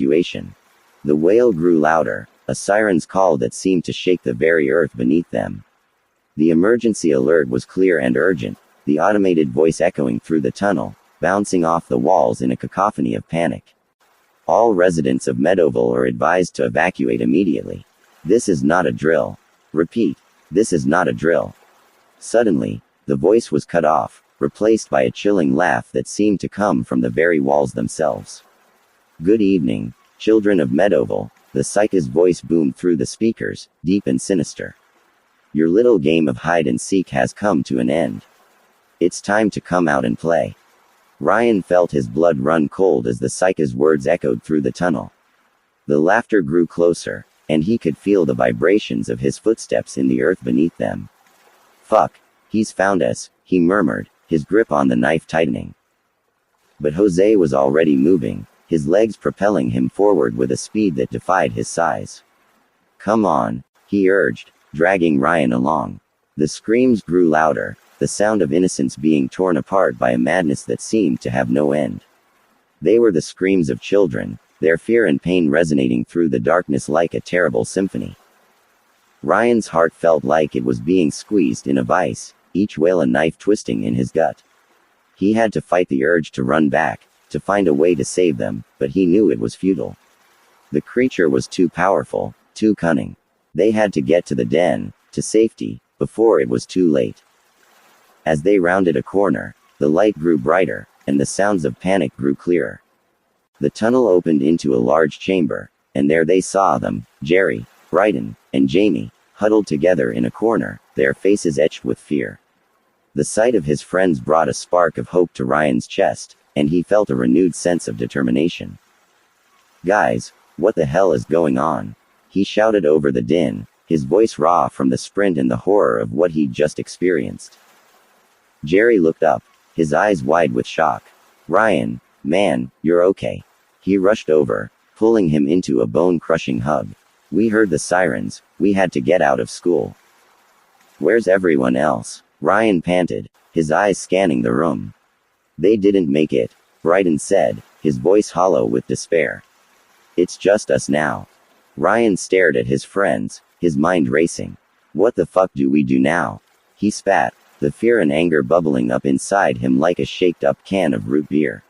evacuation. The wail grew louder, a siren's call that seemed to shake the very earth beneath them. The emergency alert was clear and urgent, the automated voice echoing through the tunnel, bouncing off the walls in a cacophony of panic. All residents of Meadowville are advised to evacuate immediately. This is not a drill. Repeat, this is not a drill. Suddenly, the voice was cut off, replaced by a chilling laugh that seemed to come from the very walls themselves. Good evening, children of Meadowville, the psych's voice boomed through the speakers, deep and sinister. Your little game of hide and seek has come to an end. It's time to come out and play. Ryan felt his blood run cold as the psych's words echoed through the tunnel. The laughter grew closer, and he could feel the vibrations of his footsteps in the earth beneath them. Fuck, he's found us, he murmured, his grip on the knife tightening. But Jose was already moving, his legs propelling him forward with a speed that defied his size. Come on, he urged, dragging Ryan along. The screams grew louder, the sound of innocence being torn apart by a madness that seemed to have no end. They were the screams of children, their fear and pain resonating through the darkness like a terrible symphony. Ryan's heart felt like it was being squeezed in a vice, each wail a knife twisting in his gut. He had to fight the urge to run back, to find a way to save them, but he knew it was futile. The creature was too powerful, too cunning. They had to get to the den, to safety, before it was too late. As they rounded a corner, the light grew brighter, and the sounds of panic grew clearer. The tunnel opened into a large chamber, and there they saw them, Jerry, Bryden, and Jamie, huddled together in a corner, their faces etched with fear. The sight of his friends brought a spark of hope to Ryan's chest, and he felt a renewed sense of determination. Guys, what the hell is going on? He shouted over the din, his voice raw from the sprint and the horror of what he'd just experienced. Jerry looked up, his eyes wide with shock. Ryan, man, you're okay. He rushed over, pulling him into a bone-crushing hug. We heard the sirens, we had to get out of school. Where's everyone else? Ryan panted, his eyes scanning the room. They didn't make it, Bryden said, his voice hollow with despair. It's just us now. Ryan stared at his friends, his mind racing. What the fuck do we do now? He spat, the fear and anger bubbling up inside him like a shaked-up can of root beer.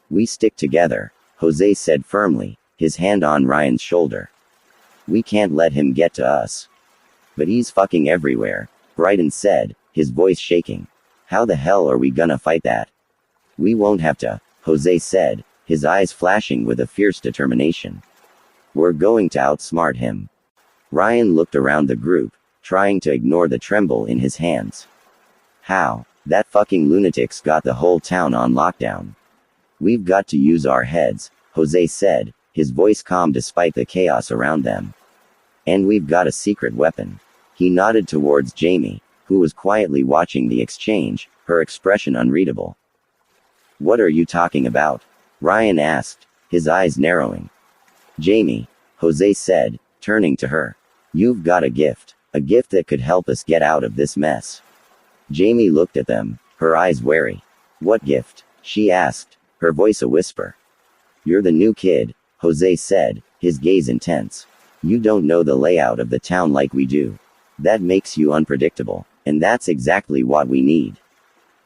We stick together, Jose said firmly, his hand on Ryan's shoulder. We can't let him get to us. But he's fucking everywhere, Bryden said, his voice shaking. How the hell are we gonna fight that? We won't have to, Jose said, his eyes flashing with a fierce determination. We're going to outsmart him. Ryan looked around the group, trying to ignore the tremble in his hands. How? That fucking lunatic's got the whole town on lockdown. We've got to use our heads, Jose said, his voice calm despite the chaos around them. And we've got a secret weapon. He nodded towards Jamie, who was quietly watching the exchange, her expression unreadable. What are you talking about? Ryan asked, his eyes narrowing. Jamie, Jose said, turning to her. You've got a gift that could help us get out of this mess. Jamie looked at them, her eyes wary. What gift? She asked, her voice a whisper. You're the new kid, Jose said, his gaze intense. You don't know the layout of the town like we do. That makes you unpredictable, and that's exactly what we need.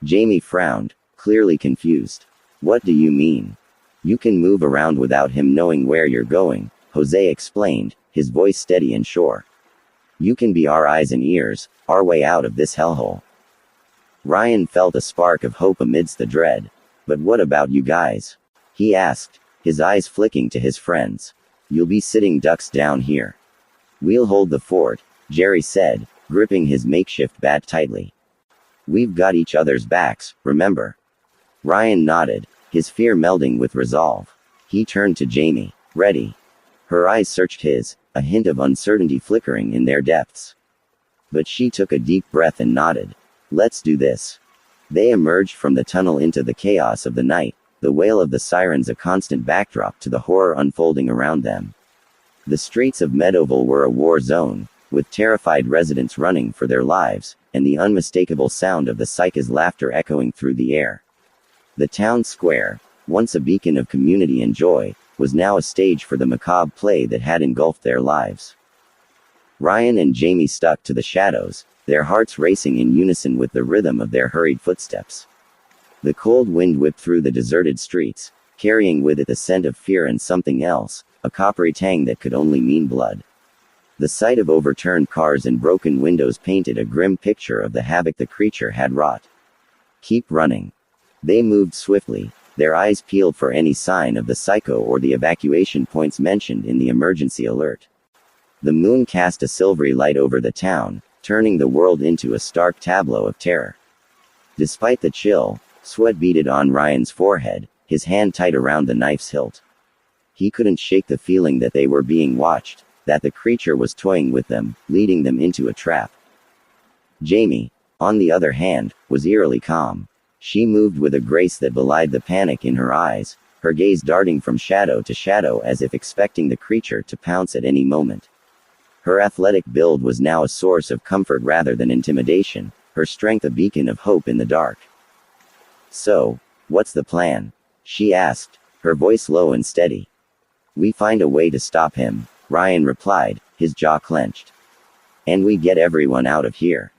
Jamie frowned, clearly confused. What do you mean? You can move around without him knowing where you're going, Jose explained, his voice steady and sure. You can be our eyes and ears, our way out of this hellhole. Ryan felt a spark of hope amidst the dread. But what about you guys? He asked, his eyes flicking to his friends. You'll be sitting ducks down here. We'll hold the fort, Jerry said, gripping his makeshift bat tightly. We've got each other's backs, remember? Ryan nodded, his fear melding with resolve. He turned to Jamie. Ready? Her eyes searched his, a hint of uncertainty flickering in their depths. But she took a deep breath and nodded. Let's do this. They emerged from the tunnel into the chaos of the night, the wail of the sirens a constant backdrop to the horror unfolding around them. The streets of Meadowville were a war zone, with terrified residents running for their lives, and the unmistakable sound of the psych's laughter echoing through the air. The town square, once a beacon of community and joy, was now a stage for the macabre play that had engulfed their lives. Ryan and Jamie stuck to the shadows, their hearts racing in unison with the rhythm of their hurried footsteps. The cold wind whipped through the deserted streets, carrying with it the scent of fear and something else, a coppery tang that could only mean blood. The sight of overturned cars and broken windows painted a grim picture of the havoc the creature had wrought. Keep running. They moved swiftly, their eyes peeled for any sign of the psycho or the evacuation points mentioned in the emergency alert. The moon cast a silvery light over the town, turning the world into a stark tableau of terror. Despite the chill, sweat beaded on Ryan's forehead, his hand tight around the knife's hilt. He couldn't shake the feeling that they were being watched, that the creature was toying with them, leading them into a trap. Jamie, on the other hand, was eerily calm. She moved with a grace that belied the panic in her eyes, her gaze darting from shadow to shadow as if expecting the creature to pounce at any moment. Her athletic build was now a source of comfort rather than intimidation, her strength a beacon of hope in the dark. "So, what's the plan?" she asked, her voice low and steady. "We find a way to stop him," Ryan replied, his jaw clenched. "And we get everyone out of here."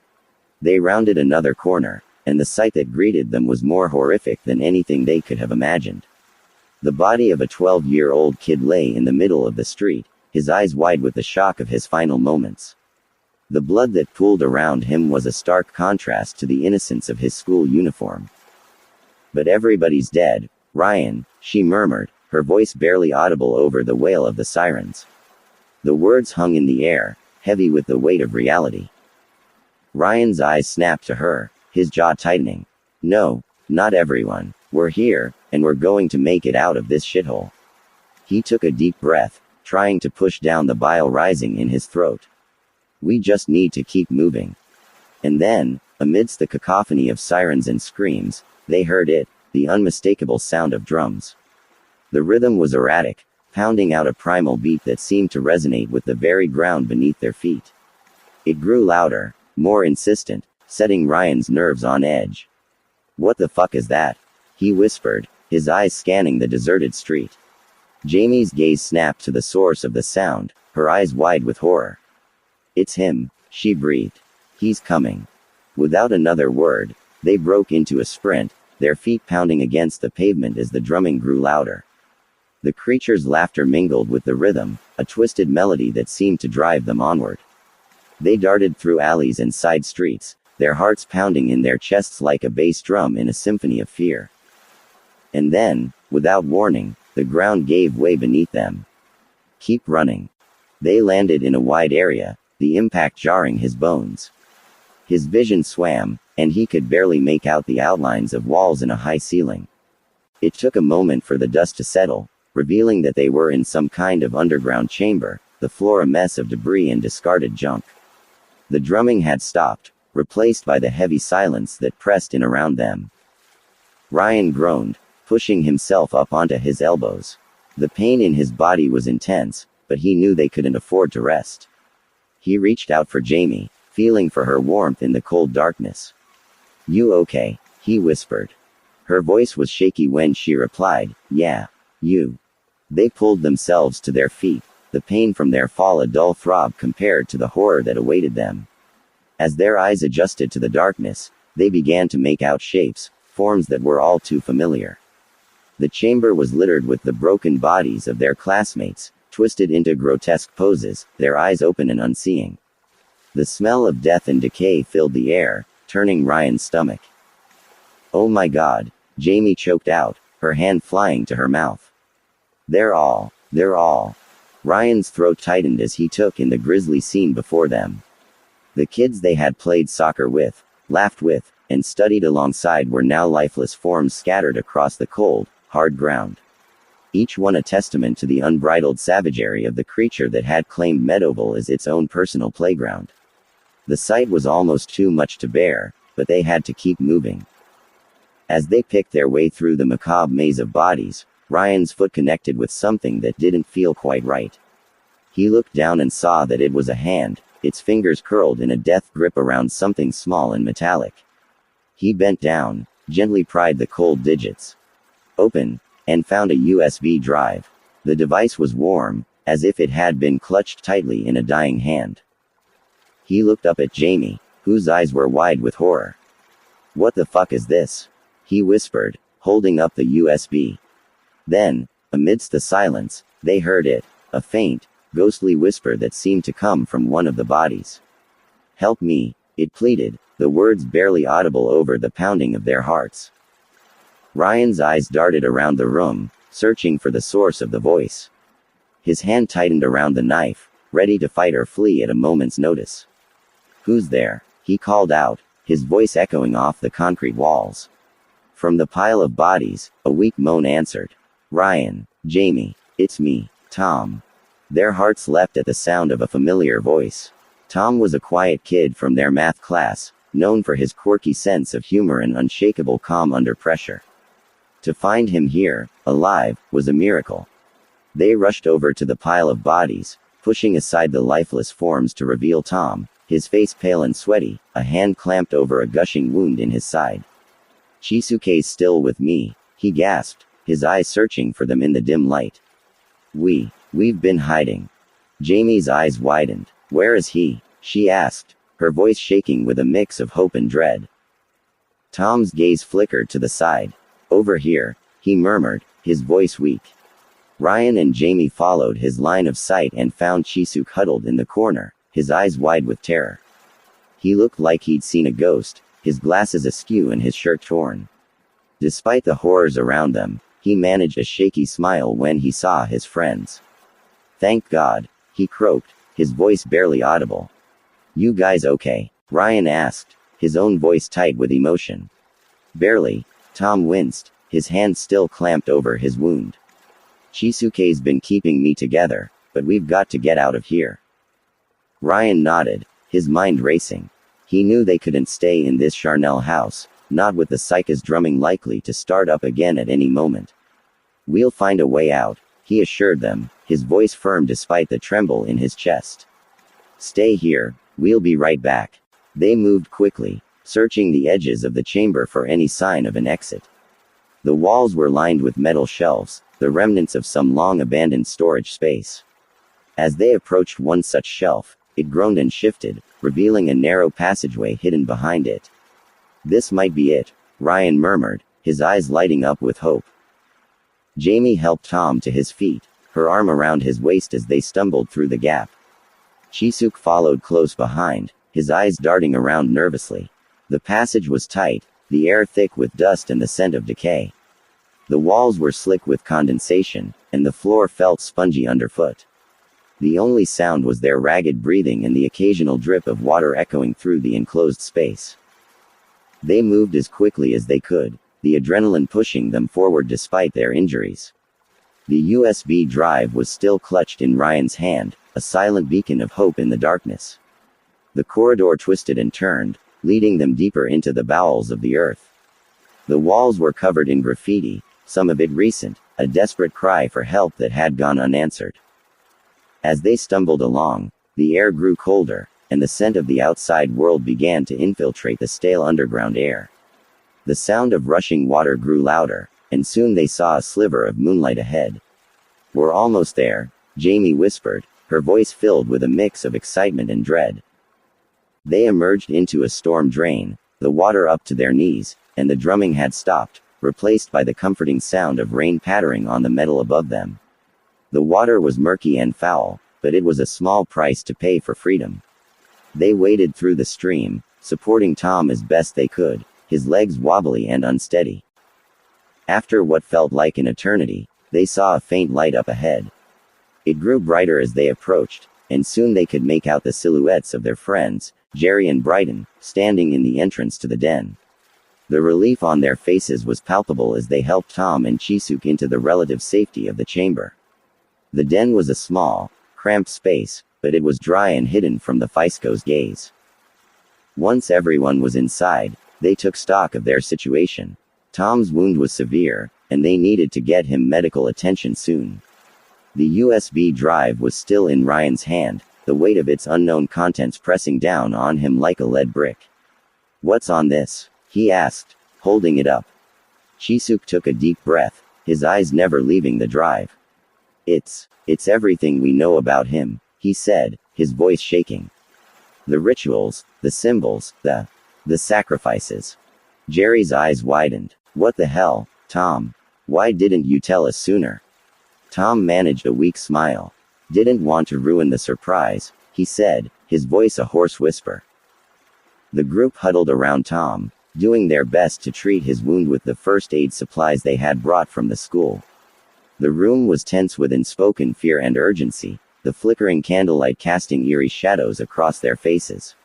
They rounded another corner, and the sight that greeted them was more horrific than anything they could have imagined. The body of a 12-year-old kid lay in the middle of the street, his eyes wide with the shock of his final moments. The blood that pooled around him was a stark contrast to the innocence of his school uniform. "But everybody's dead, Ryan," she murmured, her voice barely audible over the wail of the sirens. The words hung in the air, heavy with the weight of reality. Ryan's eyes snapped to her, his jaw tightening. "No, not everyone. We're here, and we're going to make it out of this shithole." He took a deep breath, trying to push down the bile rising in his throat. "We just need to keep moving." And then, amidst the cacophony of sirens and screams, they heard it, the unmistakable sound of drums. The rhythm was erratic, pounding out a primal beat that seemed to resonate with the very ground beneath their feet. It grew louder, more insistent, setting Ryan's nerves on edge. "What the fuck is that?" he whispered, his eyes scanning the deserted street. Jamie's gaze snapped to the source of the sound, her eyes wide with horror. "It's him," she breathed. "He's coming." Without another word, they broke into a sprint, their feet pounding against the pavement as the drumming grew louder. The creature's laughter mingled with the rhythm, a twisted melody that seemed to drive them onward. They darted through alleys and side streets, their hearts pounding in their chests like a bass drum in a symphony of fear. And then, without warning, the ground gave way beneath them. "Keep running." They landed in a wide area, the impact jarring his bones. His vision swam, and he could barely make out the outlines of walls and a high ceiling. It took a moment for the dust to settle, revealing that they were in some kind of underground chamber, the floor a mess of debris and discarded junk. The drumming had stopped, replaced by the heavy silence that pressed in around them. Ryan groaned, pushing himself up onto his elbows. The pain in his body was intense, but he knew they couldn't afford to rest. He reached out for Jamie, feeling for her warmth in the cold darkness. "You okay?" he whispered. Her voice was shaky when she replied, "Yeah, you." They pulled themselves to their feet, the pain from their fall a dull throb compared to the horror that awaited them. As their eyes adjusted to the darkness, they began to make out shapes, forms that were all too familiar. The chamber was littered with the broken bodies of their classmates, twisted into grotesque poses, their eyes open and unseeing. The smell of death and decay filled the air, turning Ryan's stomach. "Oh my God," Jamie choked out, her hand flying to her mouth. They're all. Ryan's throat tightened as he took in the grisly scene before them. The kids they had played soccer with, laughed with, and studied alongside were now lifeless forms scattered across the cold, hard ground. Each one a testament to the unbridled savagery of the creature that had claimed Meadowville as its own personal playground. The sight was almost too much to bear, but they had to keep moving. As they picked their way through the macabre maze of bodies, Ryan's foot connected with something that didn't feel quite right. He looked down and saw that it was a hand, its fingers curled in a death grip around something small and metallic. He bent down, gently pried the cold digits open, and found a USB drive. The device was warm, as if it had been clutched tightly in a dying hand. He looked up at Jamie, whose eyes were wide with horror. "What the fuck is this?" he whispered, holding up the USB. Then, amidst the silence, they heard it, a faint, ghostly whisper that seemed to come from one of the bodies. "Help me," it pleaded, the words barely audible over the pounding of their hearts. Ryan's eyes darted around the room, searching for the source of the voice. His hand tightened around the knife, ready to fight or flee at a moment's notice. "Who's there?" he called out, his voice echoing off the concrete walls. From the pile of bodies, a weak moan answered. "Ryan, Jamie, it's me, Tom." Their hearts leapt at the sound of a familiar voice. Tom was a quiet kid from their math class, known for his quirky sense of humor and unshakable calm under pressure. To find him here, alive, was a miracle. They rushed over to the pile of bodies, pushing aside the lifeless forms to reveal Tom, his face pale and sweaty, a hand clamped over a gushing wound in his side. "Chisuke's still with me," he gasped, his eyes searching for them in the dim light. We've been hiding." Jamie's eyes widened. "Where is he?" she asked, her voice shaking with a mix of hope and dread. Tom's gaze flickered to the side. "Over here," he murmured, his voice weak. Ryan and Jamie followed his line of sight and found Chisuke huddled in the corner, his eyes wide with terror. He looked like he'd seen a ghost, his glasses askew and his shirt torn. Despite the horrors around them, he managed a shaky smile when he saw his friends. "Thank God," he croaked, his voice barely audible. "You guys okay?" Ryan asked, his own voice tight with emotion. "Barely," Tom winced, his hand still clamped over his wound. "Chisuke's been keeping me together, but we've got to get out of here." Ryan nodded, his mind racing. He knew they couldn't stay in this charnel house, not with the psychos drumming likely to start up again at any moment. "We'll find a way out," he assured them, his voice firm despite the tremble in his chest. "Stay here, we'll be right back." They moved quickly, searching the edges of the chamber for any sign of an exit. The walls were lined with metal shelves, the remnants of some long-abandoned storage space. As they approached one such shelf, it groaned and shifted, revealing a narrow passageway hidden behind it. "This might be it," Ryan murmured, his eyes lighting up with hope. Jamie helped Tom to his feet, her arm around his waist as they stumbled through the gap. Chisuke followed close behind, his eyes darting around nervously. The passage was tight, the air thick with dust and the scent of decay. The walls were slick with condensation, and the floor felt spongy underfoot. The only sound was their ragged breathing and the occasional drip of water echoing through the enclosed space. They moved as quickly as they could, the adrenaline pushing them forward despite their injuries. The USB drive was still clutched in Ryan's hand, a silent beacon of hope in the darkness. The corridor twisted and turned, leading them deeper into the bowels of the earth. The walls were covered in graffiti, some of it recent, a desperate cry for help that had gone unanswered. As they stumbled along, the air grew colder, and the scent of the outside world began to infiltrate the stale underground air. The sound of rushing water grew louder, and soon they saw a sliver of moonlight ahead. "We're almost there," Jamie whispered, her voice filled with a mix of excitement and dread. They emerged into a storm drain, the water up to their knees, and the drumming had stopped, replaced by the comforting sound of rain pattering on the metal above them. The water was murky and foul, but it was a small price to pay for freedom. They waded through the stream, supporting Tom as best they could, his legs wobbly and unsteady. After what felt like an eternity, they saw a faint light up ahead. It grew brighter as they approached, and soon they could make out the silhouettes of their friends, Jerry and Brighton, standing in the entrance to the den. The relief on their faces was palpable as they helped Tom and Chisuke into the relative safety of the chamber. The den was a small, cramped space, but it was dry and hidden from the Fisco's gaze. Once everyone was inside, they took stock of their situation. Tom's wound was severe, and they needed to get him medical attention soon. The USB drive was still in Ryan's hand, the weight of its unknown contents pressing down on him like a lead brick. "What's on this?" he asked, holding it up. Chisuke took a deep breath, his eyes never leaving the drive. It's everything we know about him, he said, his voice shaking. The rituals, the symbols, the sacrifices. Jerry's eyes widened. What the hell, Tom? Why didn't you tell us sooner? Tom managed a weak smile. Didn't want to ruin the surprise, he said, his voice a hoarse whisper. The group huddled around Tom, doing their best to treat his wound with the first aid supplies they had brought from the school. The room was tense with unspoken fear and urgency, the flickering candlelight casting eerie shadows across their faces.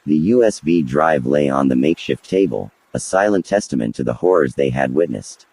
The USB drive lay on the makeshift table, a silent testament to the horrors they had witnessed.